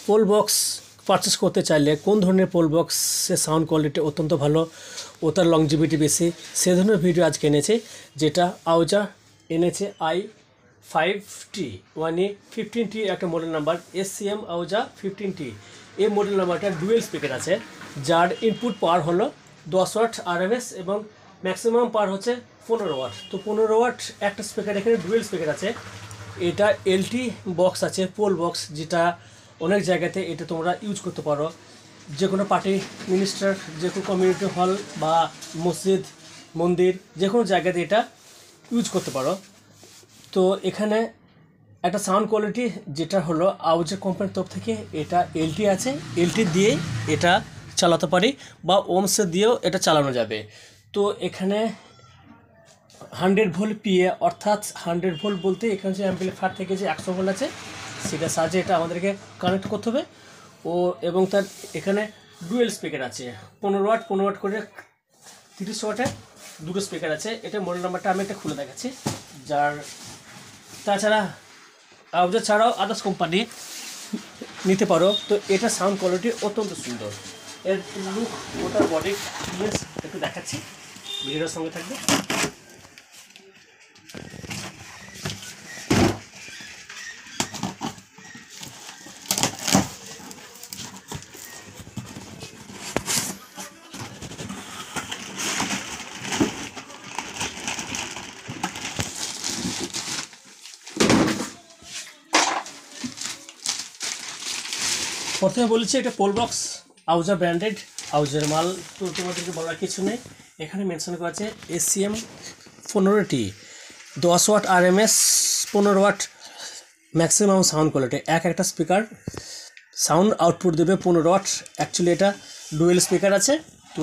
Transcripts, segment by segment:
Pole box purchase করতে চাইলে কোন ধরনের পোল বক্সের সাউন্ড কোয়ালিটি অত্যন্ত ভালো ও তার লংজিভিটি বেশি সে ধরনের ভিডিও আজকে এনেছে, যেটা আউজা এনেছে i5T 15T একটা মডেল নাম্বার SCM আউজা 15T। এই মডেল নাম্বারটা ডুয়েল স্পিকার আছে, যার ইনপুট পাওয়ার হলো 10 ওয়াট RMS এবং ম্যাক্সিমাম পাওয়ার হচ্ছে 15 ওয়াট। তো 15 ওয়াট একটা স্পিকার, এখানে ডুয়েল স্পিকার আছে। এটা LT বক্স আছে, পোল বক্স, যেটা অনেক জায়গাতে এটা তোমরা ইউজ করতে পারো, যে কোনো পার্টি মিনিস্টার, যে কোনো কমিউনিটি হল বা মসজিদ মন্দির, যে কোনো জায়গাতে এটা ইউজ করতে পারো। তো এখানে একটা সাউন্ড কোয়ালিটি যেটা হলো আউজা কোম্পানির তরফ থেকে এটা LT আছে, LT দিয়ে এটা চালাতে পারি বা ওমসে দিয়েও এটা চালানো যাবে। তো এখানে 100 ভোল্ট PA, অর্থাৎ 100 ভোল্ট বলতে এখানে যে অ্যাম্পলিফায়ার থেকে যে 100 ভোল্ট আছে সেটা সাহায্যে এটা আমাদেরকে কানেক্ট করতে হবে। এবং তার এখানে ডুয়েল স্পিকার আছে, 15 ওয়াট করে 30 ওয়াটের দুটো স্পিকার আছে। এটা মডেল নাম্বারটা আমি একটা খুলে দেখাচ্ছি। তাছাড়া আউজা ছাড়াও আদার্স কোম্পানি নিতে পারো। তো এটা সাউন্ড কোয়ালিটি অত্যন্ত সুন্দর। এর লুক, ওটার বডি একটু দেখাচ্ছি, ভিডিওর সঙ্গে থাকবে। প্রথমে বলেছি এটা পোল বক্স, আউজা ব্র্যান্ডেড, আউজার মাল, তো তোমাদেরকে বলার কিছু নেই। এখানে মেনশন করা আছে SCM 15T, 10 watt RMS, 15 watt maximum sound quality. একটা স্পিকার সাউন্ড আউটপুট দেবে 15 ওয়াট। অ্যাকচুয়ালি এটা ডুয়েল স্পিকার আছে, তো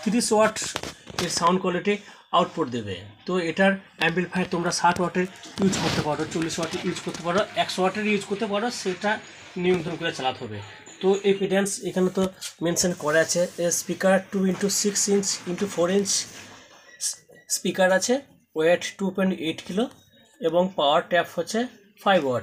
30 ওয়াট এর সাউন্ড কোয়ালিটি আউটপুট দেবে। তো এটার অ্যাম্পলিফায়ার তোমরা 60 ওয়াটের ইউজ করতে পারো, 40 ওয়াটের ইউজ করতে পারো, 100 ওয়াটের ইউজ করতে পারো, সেটা নিয়ন্ত্রণ করে চালাতে হবে। তো এপিডেন্স এখানে তো মেনশন করা আছে। Speaker 2x6 inch × 4 inch speaker আছে, ওয়েট 2.8 কিলো এবং পাওয়ার ট্যাপ হচ্ছে 5 ওয়াট।